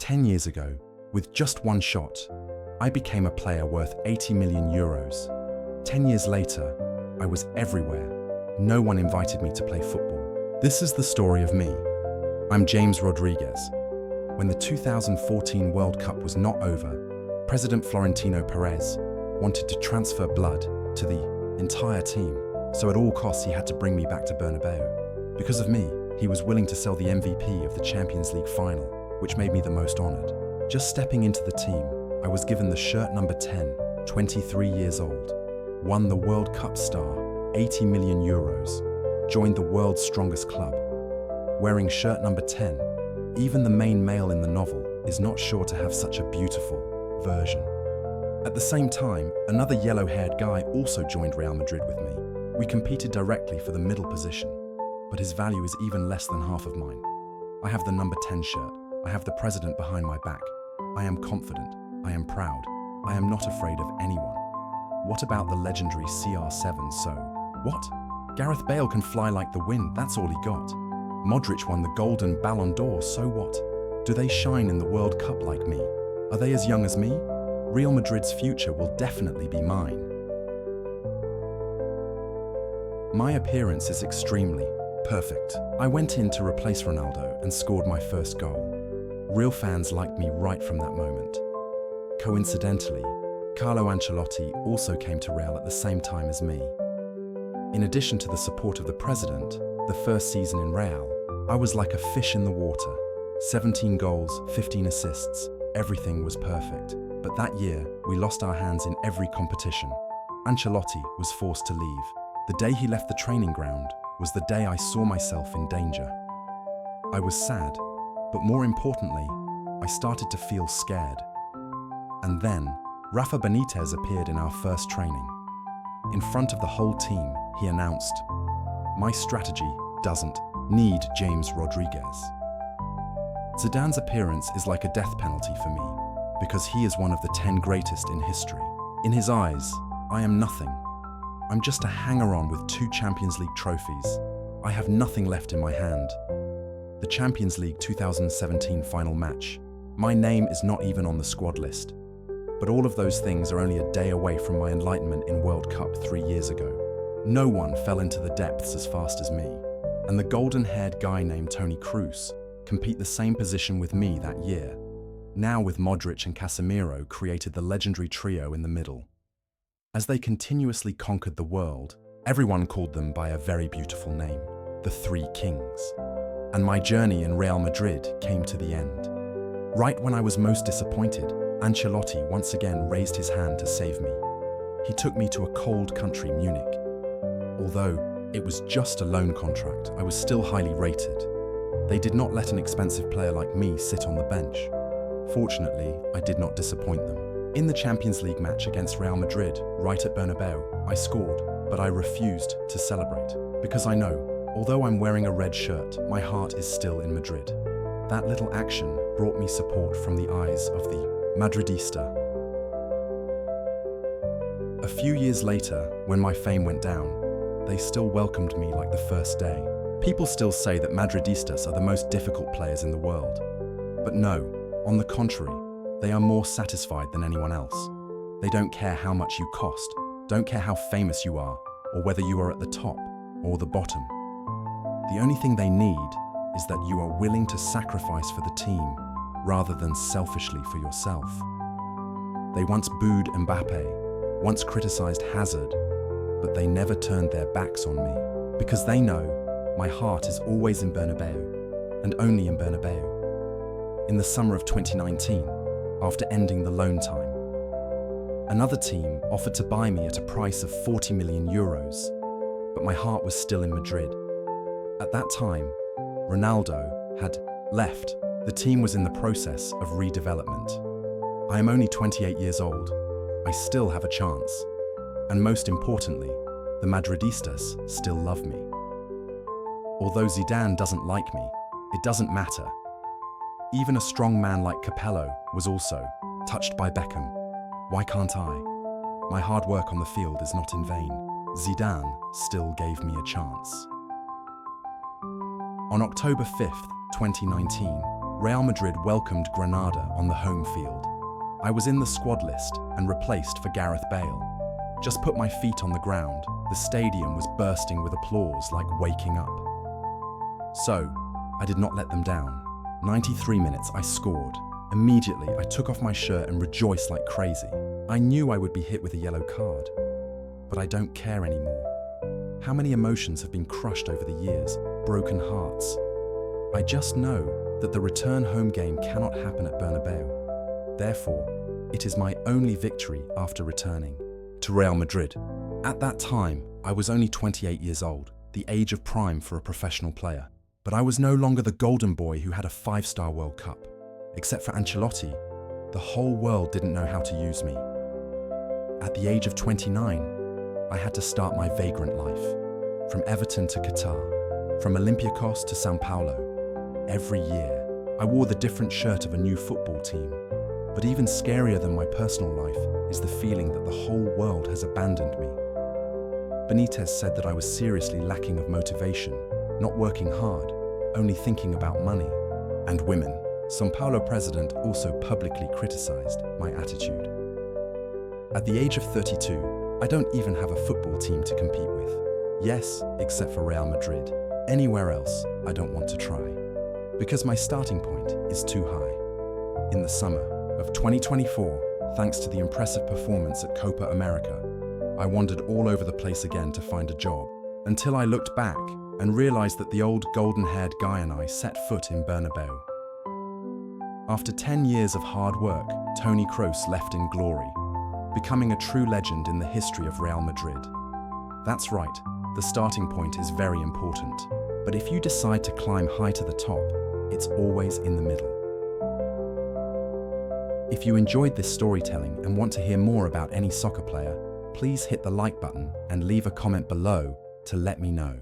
10 years ago, with just one shot, I became a player worth 80 million euros. 10 years later, I was everywhere. No one invited me to play football. This is the story of me. I'm James Rodriguez. When the 2014 World Cup was not over, President Florentino Perez wanted to transfer blood to the entire team, so at all costs he had to bring me back to Bernabeu. Because of me, he was willing to sell the MVP of the Champions League final, which made me the most honored. Just stepping into the team, I was given the shirt number 10, 23 years old, won the World Cup star, 80 million euros, joined the world's strongest club. Wearing shirt number 10, even the main male in the novel is not sure to have such a beautiful version. At the same time, another yellow-haired guy also joined Real Madrid with me. We competed directly for the middle position, but his value is even less than half of mine. I have the number 10 shirt. I have the president behind my back. I am confident. I am proud. I am not afraid of anyone. What about the legendary CR7? So, what? Gareth Bale can fly like the wind, that's all he got. Modric won the Golden Ballon d'Or, so what? Do they shine in the World Cup like me? Are they as young as me? Real Madrid's future will definitely be mine. My appearance is extremely perfect. I went in to replace Ronaldo and scored my first goal. Real fans liked me right from that moment. Coincidentally, Carlo Ancelotti also came to Real at the same time as me. In addition to the support of the president, the first season in Real, I was like a fish in the water. 17 goals, 15 assists, everything was perfect. But that year, we lost our hands in every competition. Ancelotti was forced to leave. The day he left the training ground was the day I saw myself in danger. I was sad, but more importantly, I started to feel scared. And then, Rafa Benitez appeared in our first training. In front of the whole team, he announced, "My strategy doesn't need James Rodriguez." Zidane's appearance is like a death penalty for me, because he is one of the 10 greatest in history. In his eyes, I am nothing. I'm just a hanger-on with 2 Champions League trophies. I have nothing left in my hand. The Champions League 2017 final match. My name is not even on the squad list. But all of those things are only a day away from my enlightenment in World Cup 3 years ago. No one fell into the depths as fast as me. And the golden-haired guy named Toni Kroos compete the same position with me that year. Now with Modric and Casemiro created the legendary trio in the middle. As they continuously conquered the world, everyone called them by a very beautiful name, the Three Kings. And my journey in Real Madrid came to the end. Right when I was most disappointed, Ancelotti once again raised his hand to save me. He took me to a cold country, Munich. Although it was just a loan contract, I was still highly rated. They did not let an expensive player like me sit on the bench. Fortunately, I did not disappoint them. In the Champions League match against Real Madrid, right at Bernabeu, I scored, but I refused to celebrate. Because I know, although I'm wearing a red shirt, my heart is still in Madrid. That little action brought me support from the eyes of the Madridista. A few years later, when my fame went down, they still welcomed me like the first day. People still say that Madridistas are the most difficult players in the world. But no, on the contrary, they are more satisfied than anyone else. They don't care how much you cost, don't care how famous you are, or whether you are at the top or the bottom. The only thing they need is that you are willing to sacrifice for the team rather than selfishly for yourself. They once booed Mbappe, once criticized Hazard, but they never turned their backs on me because they know my heart is always in Bernabeu and only in Bernabeu. In the summer of 2019, after ending the loan time, another team offered to buy me at a price of 40 million euros, but my heart was still in Madrid. At that time, Ronaldo had left. The team was in the process of redevelopment. I am only 28 years old. I still have a chance. And most importantly, the Madridistas still love me. Although Zidane doesn't like me, it doesn't matter. Even a strong man like Capello was also touched by Beckham. Why can't I? My hard work on the field is not in vain. Zidane still gave me a chance. On October 5th, 2019, Real Madrid welcomed Granada on the home field. I was in the squad list and replaced for Gareth Bale. Just put my feet on the ground, the stadium was bursting with applause like waking up. So, I did not let them down. 93 minutes, I scored. Immediately, I took off my shirt and rejoiced like crazy. I knew I would be hit with a yellow card, but I don't care anymore. How many emotions have been crushed over the years, broken hearts? I just know that the return home game cannot happen at Bernabeu. Therefore, it is my only victory after returning to Real Madrid. At that time, I was only 28 years old, the age of prime for a professional player. But I was no longer the golden boy who had a 5-star World Cup. Except for Ancelotti, the whole world didn't know how to use me. At the age of 29, I had to start my vagrant life. From Everton to Qatar, from Olympiacos to Sao Paulo. Every year, I wore the different shirt of a new football team. But even scarier than my personal life is the feeling that the whole world has abandoned me. Benitez said that I was seriously lacking of motivation, not working hard, only thinking about money and women. Sao Paulo president also publicly criticized my attitude. At the age of 32, I don't even have a football team to compete with. Yes, except for Real Madrid. Anywhere else, I don't want to try. Because my starting point is too high. In the summer of 2024, thanks to the impressive performance at Copa America, I wandered all over the place again to find a job, until I looked back and realized that the old golden-haired guy and I set foot in Bernabeu. After 10 years of hard work, Toni Kroos left in glory, becoming a true legend in the history of Real Madrid. That's right, the starting point is very important, but if you decide to climb high to the top, it's always in the middle. If you enjoyed this storytelling and want to hear more about any soccer player, please hit the like button and leave a comment below to let me know.